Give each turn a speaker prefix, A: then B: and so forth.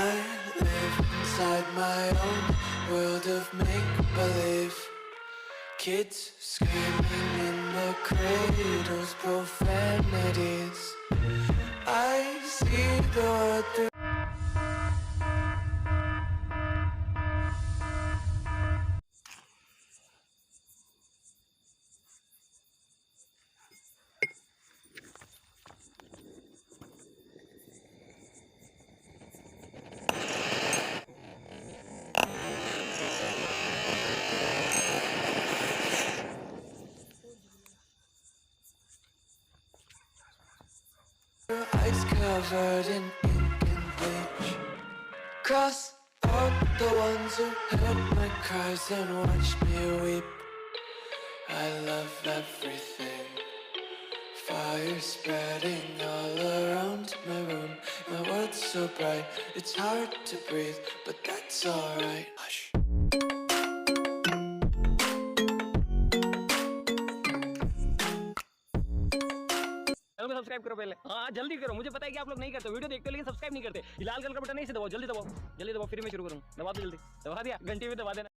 A: I live inside my own world of make-believe. Kids screaming in the cradles, profanities. I see the world through. Eyes covered in ink and bleach. Cross out the ones who heard my cries and watched me weep. I love everything. Fire spreading all around my room. My world's so bright, it's hard to breathe, but that's alright. Hush.
B: Channel को subscribe करो पहले। हाँ जल्दी करो, मुझे पता है कि आप लोग नहीं करते, वीडियो देखते हो लेकिन सब्सक्राइब नहीं करते। लाल कलर का बटन नहीं से दबाओ, जल्दी दबाओ, जल्दी दबाओ, फिर मैं शुरू करूँ। दबा दो जल्दी, दबा दिया, घंटी भी दबा देना।